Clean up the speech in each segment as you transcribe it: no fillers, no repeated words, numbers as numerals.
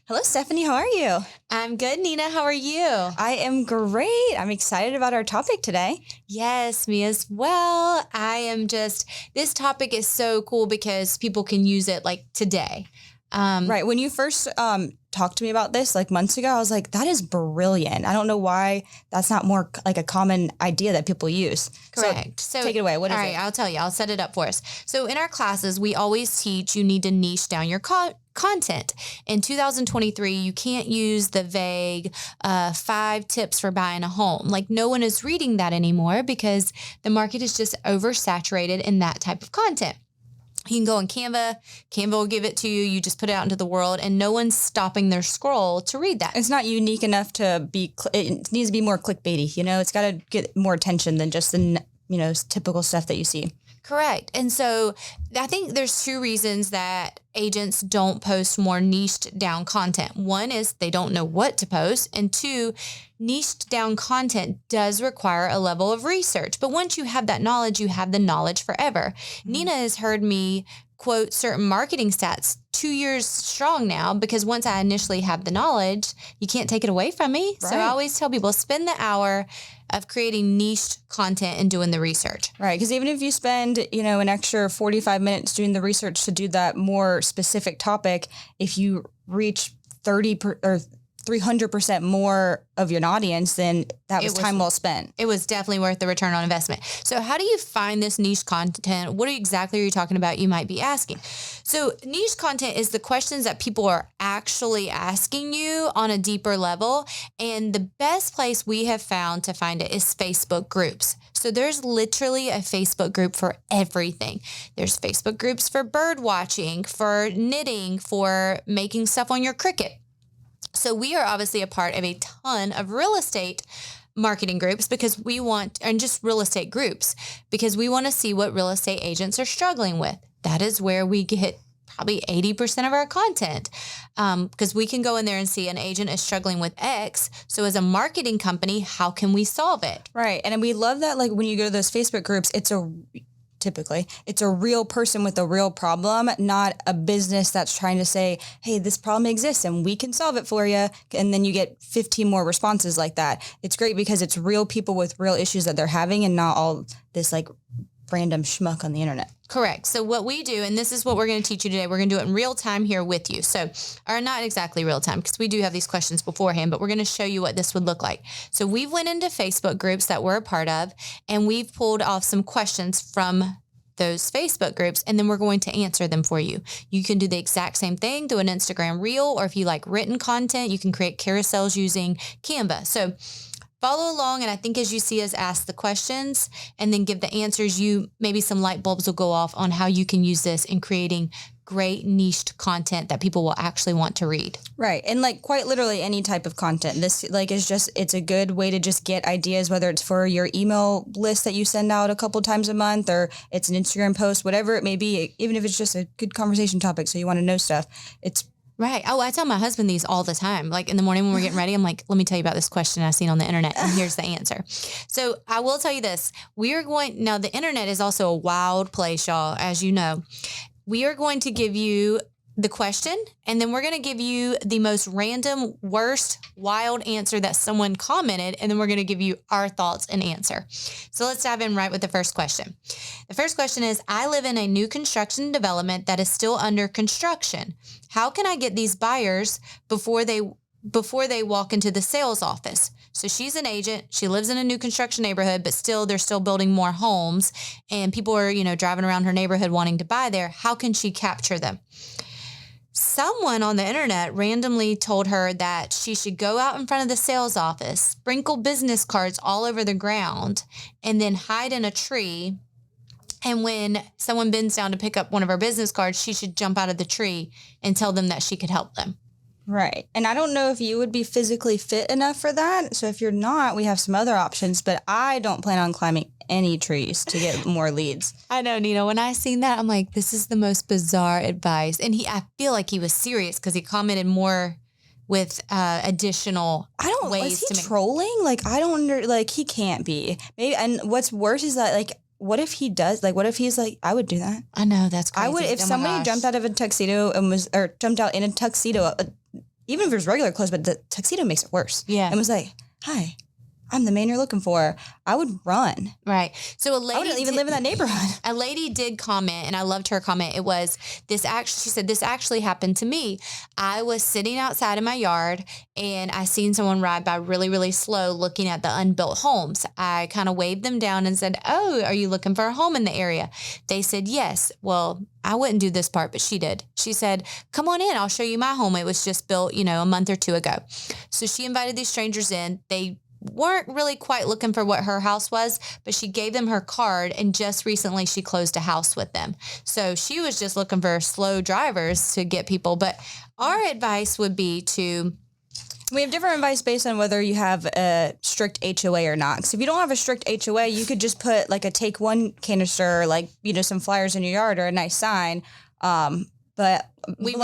Hello, Stephanie. How are you? I'm good, Nina. How are you? I am great. I'm excited about our topic today. Yes, me as well. This topic is so cool because people can use it like today. Right. When you first talked to me about this like months ago, I was like, that is brilliant. I don't know why that's not more like a common idea that people use. Correct. So take it away. What is all right, it? I'll tell you. I'll set it up for us. So in our classes, we always teach you need to niche down your content. In 2023, you can't use the vague 5 tips for buying a home. Like no one is reading that anymore because the market is just oversaturated in that type of content. You can go on Canva. Canva will give it to you. You just put it out into the world and no one's stopping their scroll to read that. It's not unique enough to be, it needs to be more clickbaity. It's got to get more attention than just the, typical stuff that you see. Correct. And so I think there's 2 reasons that agents don't post more niched down content. One is they don't know what to post. And 2, niched down content does require a level of research. But once you have that knowledge, you have the knowledge forever. Mm-hmm. Nina has heard me quote certain marketing stats 2 years strong now, because once I initially have the knowledge, you can't take it away from me. Right. So I always tell people, spend the hour of creating niched content and doing the research. Right. Because even if you spend, an extra 45 minutes doing the research to do that more specific topic, if you reach 300% more of your audience, then that was time well spent. It was definitely worth the return on investment. So how do you find this niche content? What exactly are you talking about? You might be asking. So niche content is the questions that people are actually asking you on a deeper level. And the best place we have found to find it is Facebook groups. So there's literally a Facebook group for everything. There's Facebook groups for bird watching, for knitting, for making stuff on your Cricut. So we are obviously a part of a ton of real estate marketing groups and just real estate groups, because we want to see what real estate agents are struggling with. That is where we get probably 80% of our content, because we can go in there and see an agent is struggling with X. So as a marketing company, how can we solve it? Right. And we love that, like when you go to those Facebook groups, typically it's a real person with a real problem, not a business that's trying to say, hey, this problem exists and we can solve it for you. And then you get 15 more responses like that. It's great because it's real people with real issues that they're having and not all this like random schmuck on the internet. Correct. So what we do, and this is what we're going to teach you today, we're going to do it in real time here with you. Or not exactly real time, because we do have these questions beforehand, but we're going to show you what this would look like. So we've went into Facebook groups that we're a part of, and we've pulled off some questions from those Facebook groups, and then we're going to answer them for you. You can do the exact same thing through an Instagram reel, or if you like written content, you can create carousels using Canva. So follow along, and I think as you see us ask the questions and then give the answers, maybe some light bulbs will go off on how you can use this in creating great niched content that people will actually want to read. Right. And like quite literally any type of content. This it's a good way to just get ideas, whether it's for your email list that you send out a couple times a month, or it's an Instagram post, whatever it may be, even if it's just a good conversation topic. So you want to know stuff. It's right. Oh, I tell my husband these all the time. Like in the morning when we're getting ready, I'm like, let me tell you about this question I've seen on the internet, and here's the answer. So I will tell you this. Now the internet is also a wild place, y'all, as you know. We are going to give you the question, and then we're going to give you the most random, worst, wild answer that someone commented, and then we're going to give you our thoughts and answer. So let's dive in right with the first question. The first question is, I live in a new construction development that is still under construction. How can I get these buyers before they walk into the sales office? So she's an agent. She lives in a new construction neighborhood, but they're still building more homes, and people are, driving around her neighborhood wanting to buy there. How can she capture them? Someone on the internet randomly told her that she should go out in front of the sales office, sprinkle business cards all over the ground, and then hide in a tree. And when someone bends down to pick up one of her business cards, she should jump out of the tree and tell them that she could help them. Right. And I don't know if you would be physically fit enough for that. So if you're not, we have some other options, but I don't plan on climbing any trees to get more leads. I know, Nina. When I seen that, I'm like, this is the most bizarre advice. And I feel like he was serious because he commented more with additional ways to make. Is he trolling? Like, I don't he can't be. Maybe. And what's worse is that what if he does? Like, what if he's like, I would do that. I know, that's crazy. I would, if somebody jumped out of a tuxedo jumped out in a tuxedo, even if it was regular clothes, but the tuxedo makes it worse. Yeah. And was like, hi, I'm the man you're looking for. I would run. Right. So I wouldn't even live in that neighborhood. A lady did comment, and I loved her comment. It was she said, this actually happened to me. I was sitting outside in my yard and I seen someone ride by really, really slow looking at the unbuilt homes. I kind of waved them down and said, oh, are you looking for a home in the area? They said, yes. Well, I wouldn't do this part, but she did. She said, come on in. I'll show you my home. It was just built, a month or two ago. So she invited these strangers in. They weren't really quite looking for what her house was, but she gave them her card, and just recently she closed a house with them. So she was just looking for slow drivers to get people. But our advice would be to... We have different advice based on whether you have a strict HOA or not. So if you don't have a strict HOA, you could just put like a take one canister, like, some flyers in your yard or a nice sign. But we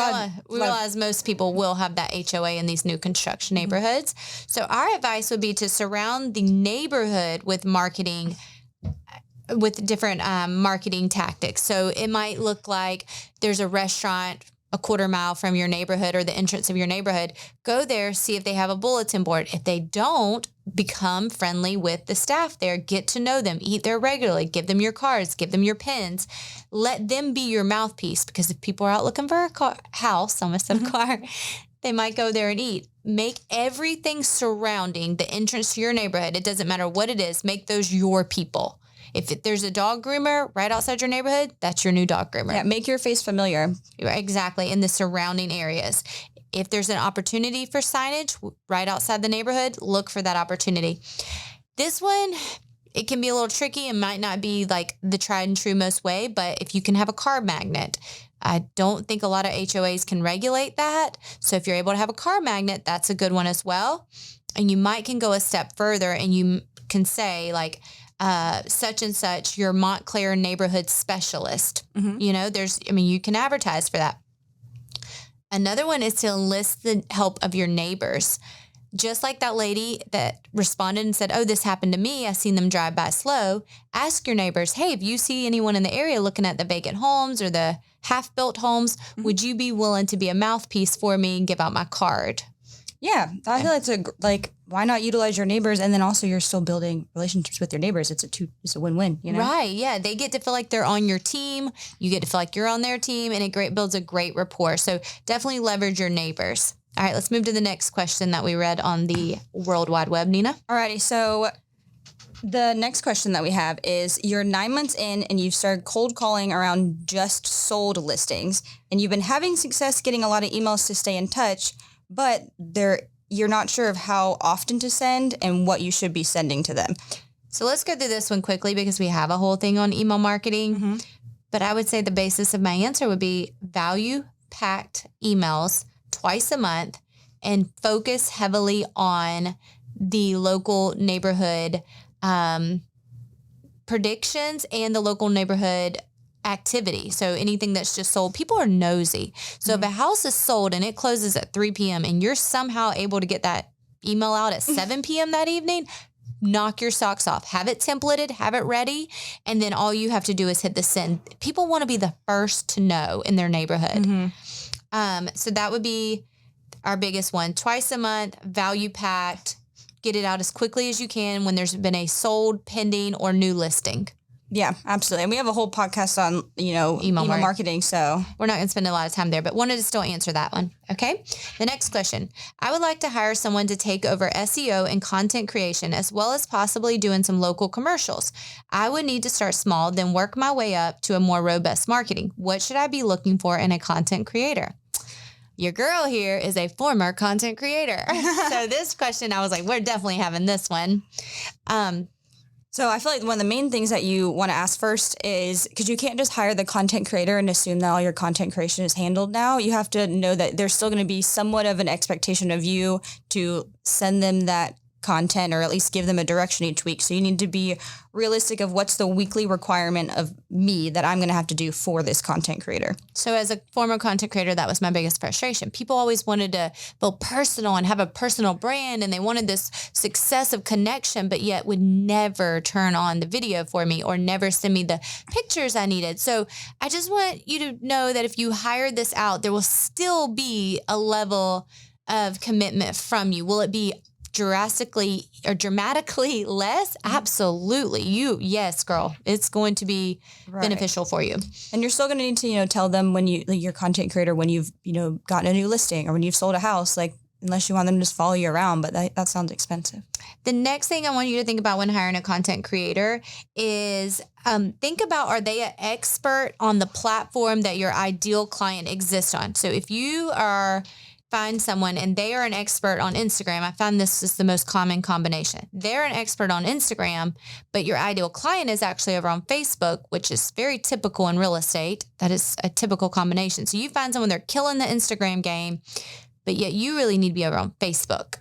realize most people will have that HOA in these new construction neighborhoods. So our advice would be to surround the neighborhood with marketing, with different marketing tactics. So it might look like there's a restaurant a quarter mile from your neighborhood or the entrance of your neighborhood. Go there, see if they have a bulletin board. If they don't, become friendly with the staff there. Get to know them. Eat there regularly. Give them your cards. Give them your pens. Let them be your mouthpiece, because if people are out looking for a house, almost said a car, they might go there and eat. Make everything surrounding the entrance to your neighborhood, it doesn't matter what it is, make those your people. If there's a dog groomer right outside your neighborhood, that's your new dog groomer. Yeah, make your face familiar. Exactly, in the surrounding areas. If there's an opportunity for signage right outside the neighborhood, look for that opportunity. This one, it can be a little tricky and might not be like the tried and true most way, but if you can have a car magnet, I don't think a lot of HOAs can regulate that. So if you're able to have a car magnet, that's a good one as well. And you might can go a step further and you can say like, such and such, your Montclair neighborhood specialist. Mm-hmm. You can advertise for that. Another one is to enlist the help of your neighbors. Just like that lady that responded and said, oh, this happened to me. I seen them drive by slow. Ask your neighbors, hey, if you see anyone in the area looking at the vacant homes or the half-built homes, mm-hmm. would you be willing to be a mouthpiece for me and give out my card? Yeah, I feel it's why not utilize your neighbors, and then also you're still building relationships with your neighbors. It's a win-win, Right, yeah. They get to feel like they're on your team. You get to feel like you're on their team, and it builds a great rapport. So definitely leverage your neighbors. All right, let's move to the next question that we read on the World Wide Web, Nina. All righty, so the next question that we have is, you're 9 months in and you've started cold calling around just sold listings, and you've been having success getting a lot of emails to stay in touch, but you're not sure of how often to send and what you should be sending to them. So let's go through this one quickly because we have a whole thing on email marketing. Mm-hmm. But I would say the basis of my answer would be value-packed emails twice a month and focus heavily on the local neighborhood predictions and the local neighborhood activity. So anything that's just sold, people are nosy. So if a house is sold and it closes at 3 p.m. and you're somehow able to get that email out at 7 p.m. that evening, knock your socks off. Have it templated, have it ready, and then all you have to do is hit the send. People want to be the first to know in their neighborhood. Mm-hmm. So that would be our biggest one. Twice a month, value packed, get it out as quickly as you can when there's been a sold, pending, or new listing. Yeah, absolutely. And we have a whole podcast on, email marketing. So we're not going to spend a lot of time there, but wanted to still answer that one. Okay. The next question. I would like to hire someone to take over SEO and content creation, as well as possibly doing some local commercials. I would need to start small, then work my way up to a more robust marketing. What should I be looking for in a content creator? Your girl here is a former content creator. So this question, I was like, we're definitely having this one. So I feel like one of the main things that you want to ask first is, because you can't just hire the content creator and assume that all your content creation is handled now. You have to know that there's still going to be somewhat of an expectation of you to send them that content, or at least give them a direction each week. So you need to be realistic of what's the weekly requirement of me that I'm going to have to do for this content creator. So as a former content creator, that was my biggest frustration. People always wanted to feel personal and have a personal brand, and they wanted this successive connection, but yet would never turn on the video for me or never send me the pictures I needed. So I just want you to know that if you hire this out, there will still be a level of commitment from you. Will it be dramatically less? Absolutely. Yes, girl, it's going to be beneficial for you. And you're still going to need to, tell them when your content creator, when you've, gotten a new listing or when you've sold a house, like, unless you want them to just follow you around, but that sounds expensive. The next thing I want you to think about when hiring a content creator is think about, are they an expert on the platform that your ideal client exists on? So if you find someone and they are an expert on Instagram, I find this is the most common combination. They're an expert on Instagram, but your ideal client is actually over on Facebook, which is very typical in real estate. That is a typical combination. So you find someone, they're killing the Instagram game, but yet you really need to be over on Facebook.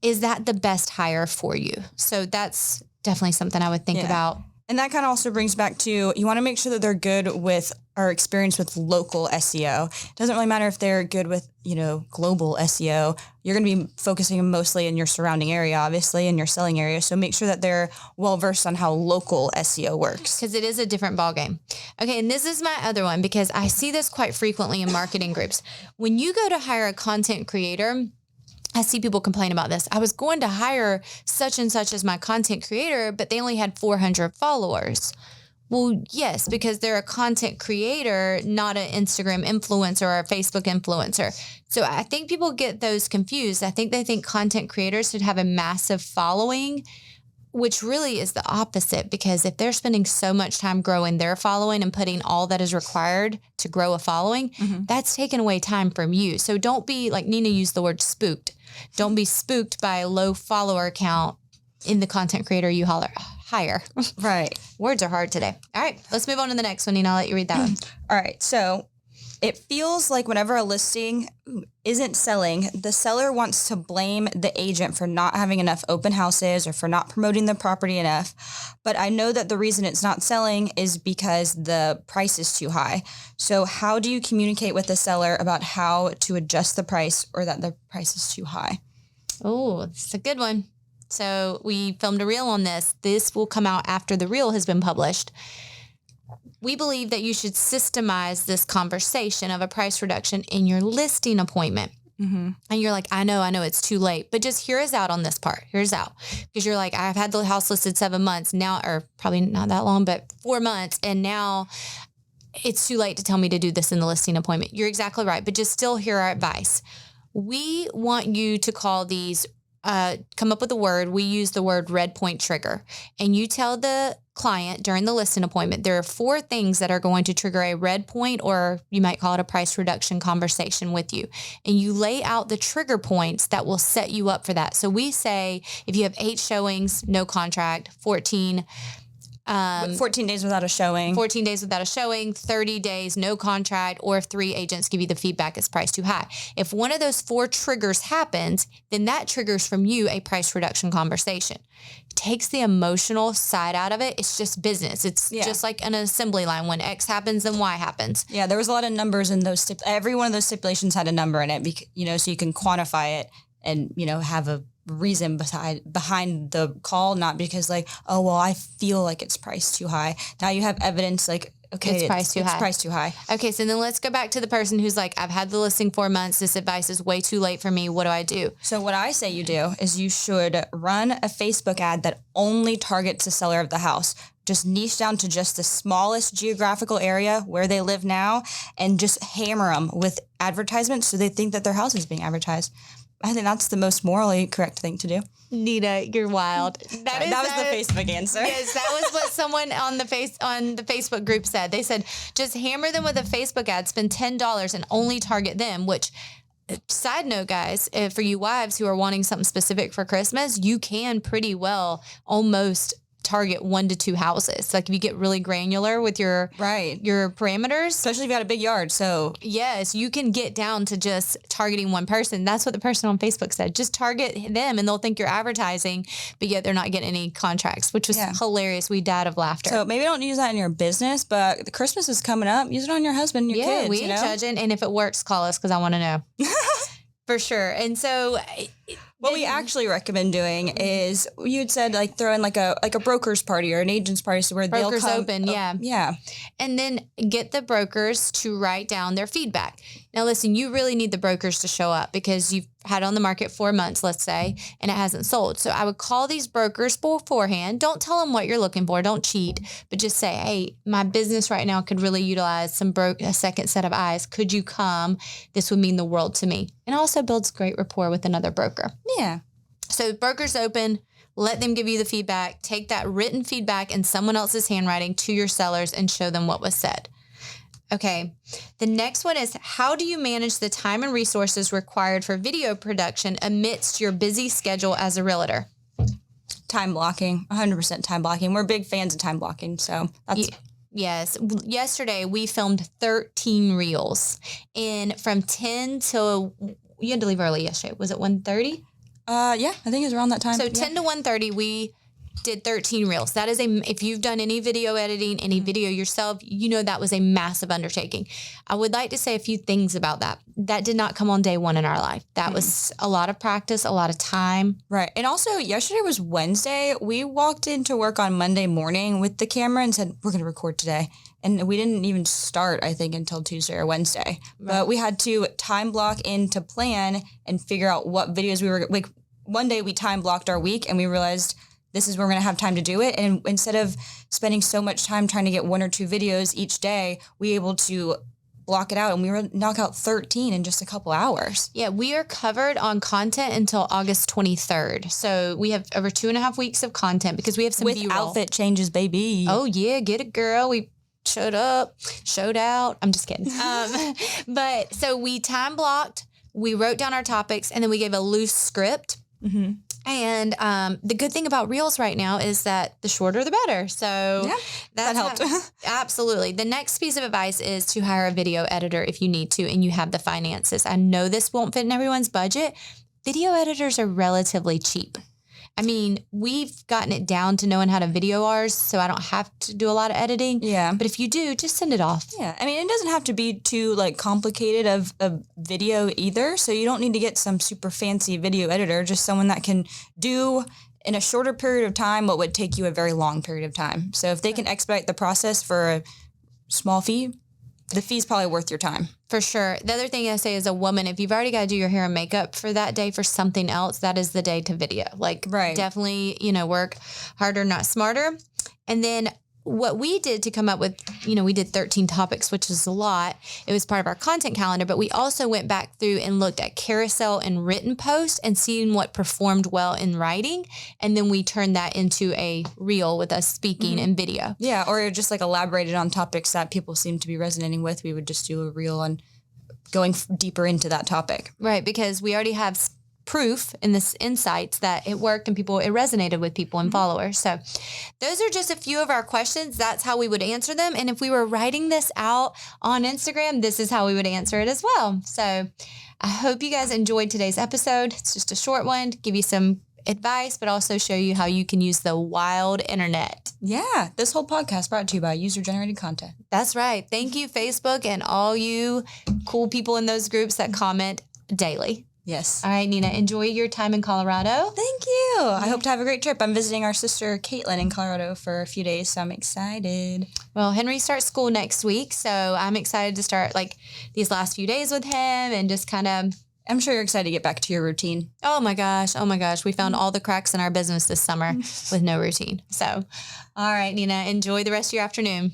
Is that the best hire for you? So that's definitely something I would think about. And that kind of also brings back to, you want to make sure that they're good with or experienced with local SEO. It doesn't really matter if they're good with, global SEO. You're going to be focusing mostly in your surrounding area, obviously, in your selling area. So make sure that they're well-versed on how local SEO works. Because it is a different ballgame. Okay, and this is my other one because I see this quite frequently in marketing groups. When you go to hire a content creator, I see people complain about this. I was going to hire such and such as my content creator, but they only had 400 followers. Well, yes, because they're a content creator, not an Instagram influencer or a Facebook influencer. So I think people get those confused. I think they think content creators should have a massive following, which really is the opposite, because if they're spending so much time growing their following and putting all that is required to grow a following, that's taken away time from you. So don't be, like Nina used the word spooked. Don't be spooked by a low follower count in the content creator you hire. Right. Words are hard today. All right, let's move on to the next one. Nina, I'll let you read that one. All right. So it feels like whenever a listing isn't selling, the seller wants to blame the agent for not having enough open houses or for not promoting the property enough. But I know that the reason it's not selling is because the price is too high. So how do you communicate with the seller about how to adjust the price or that the price is too high? Oh, it's a good one. So we filmed a reel on this. This will come out after the reel has been published. We believe that you should systemize this conversation of a price reduction in your listing appointment. Mm-hmm. And you're like, I know it's too late, but just hear us out on this part. Hear us out. Because you're like, I've had the house listed 7 months now, or probably not that long, but 4 months. And now it's too late to tell me to do this in the listing appointment. You're exactly right. But just still hear our advice. We want you to call these, come up with a word. We use the word red point trigger. And you tell the client during the listing appointment, there are 4 things that are going to trigger a red point, or you might call it a price reduction conversation with you. And you lay out the trigger points that will set you up for that. So we say if you have 8 showings, no contract, 14 days without a showing. 14 days without a showing, 30 days, no contract, or if 3 agents give you the feedback it's priced too high. If one of those 4 triggers happens, then that triggers from you a price reduction conversation. It takes the emotional side out of it. It's just business. It's just like an assembly line. When X happens, then Y happens. Yeah, there was a lot of numbers in those. Every one of those stipulations had a number in it, so you can quantify it and, have a reason behind the call, not because like, oh, well, I feel like it's priced too high. Now you have evidence like, okay, it's priced too high. Okay, so then let's go back to the person who's like, I've had the listing 4 months. This advice is way too late for me. What do I do? So what I say you do is you should run a Facebook ad that only targets the seller of the house. Just niche down to just the smallest geographical area where they live now and just hammer them with advertisements so they think that their house is being advertised. I think that's the most morally correct thing to do. Nina, you're wild. That was the Facebook answer. Yes, that was what someone on the Facebook group said. They said, just hammer them with a Facebook ad, spend $10 and only target them, which, side note, guys, for you wives who are wanting something specific for Christmas, you can pretty well almost target 1 to 2 houses. Like if you get really granular with your parameters, especially if you got a big yard. So yes, you can get down to just targeting one person. That's what the person on Facebook said. Just target them and they'll think you're advertising, but yet they're not getting any contracts, which was hilarious. We died of laughter. So maybe don't use that in your business, but the Christmas is coming up. Use it on your husband and your kids. Yeah, we ain't judging. And if it works, call us because I want to know. For sure. And so what we actually recommend doing is, you'd said like throw in like a broker's party or an agent's party, so where brokers they'll come open, yeah. And then get the brokers to write down their feedback. Now listen, you really need the brokers to show up because had it on the market 4 months, let's say, and it hasn't sold. So I would call these brokers beforehand. Don't tell them what you're looking for. Don't cheat, but just say, hey, my business right now could really utilize a second set of eyes. Could you come? This would mean the world to me. And also builds great rapport with another broker. Yeah. So brokers open, let them give you the feedback, take that written feedback in someone else's handwriting to your sellers and show them what was said. Okay. The next one is, how do you manage the time and resources required for video production amidst your busy schedule as a realtor? Time blocking, 100% time blocking. We're big fans of time blocking. So that's... Yes. Yesterday we filmed 13 reels from 10 till, you had to leave early yesterday. Was it 1:30? Yeah, I think it was around that time. So 10 to 1:30, we did 13 reels. That is if you've done any video editing, any video yourself, you know that was a massive undertaking. I would like to say a few things about that. That did not come on day one in our life. That was a lot of practice, a lot of time. Right. And also yesterday was Wednesday. We walked into work on Monday morning with the camera and said, we're going to record today. And we didn't even start, I think, until Tuesday or Wednesday. Right. But we had to time block in to plan and figure out what videos we were like. One day we time blocked our week and we realized this is where we're going to have time to do it. And instead of spending so much time trying to get 1 or 2 videos each day, we were able to block it out and we were knock out 13 in just a couple hours. Yeah, we are covered on content until August 23rd. So we have over 2.5 weeks of content because we have some with B-roll. Outfit changes, baby. Oh yeah, get it, girl. We showed up, showed out. I'm just kidding. But so we time blocked, we wrote down our topics, and then we gave a loose script. Mm-hmm. And the good thing about Reels right now is that the shorter, the better. So yeah, that helped. Absolutely. The next piece of advice is to hire a video editor if you need to and you have the finances. I know this won't fit in everyone's budget. Video editors are relatively cheap. I mean, we've gotten it down to knowing how to video ours, so I don't have to do a lot of editing. Yeah. But if you do, just send it off. Yeah. I mean, it doesn't have to be too complicated of a video either. So you don't need to get some super fancy video editor, just someone that can do in a shorter period of time what would take you a very long period of time. So if they can expedite the process for a small fee, the fee's probably worth your time. For sure. The other thing I say as a woman, if you've already got to do your hair and makeup for that day for something else, that is the day to video. Definitely, work harder, not smarter. And then what we did to come up with, we did 13 topics, which is a lot. It was part of our content calendar, but we also went back through and looked at carousel and written posts and seeing what performed well in writing. And then we turned that into a reel with us speaking and video. Yeah. Or just elaborated on topics that people seem to be resonating with. We would just do a reel on going deeper into that topic. Right. Because we already have proof in this insights that it worked and it resonated with people and followers. So those are just a few of our questions. That's how we would answer them. And if we were writing this out on Instagram, this is how we would answer it as well. So I hope you guys enjoyed today's episode. It's just a short one to give you some advice, but also show you how you can use the wild internet. Yeah. This whole podcast brought to you by user-generated content. That's right. Thank you, Facebook, and all you cool people in those groups that comment daily. Yes. All right, Nina, enjoy your time in Colorado. Thank you. I hope to have a great trip. I'm visiting our sister, Caitlin, in Colorado for a few days, so I'm excited. Well, Henry starts school next week, so I'm excited to start these last few days with him and just kind of... I'm sure you're excited to get back to your routine. Oh my gosh. We found all the cracks in our business this summer with no routine. So, all right, Nina, enjoy the rest of your afternoon.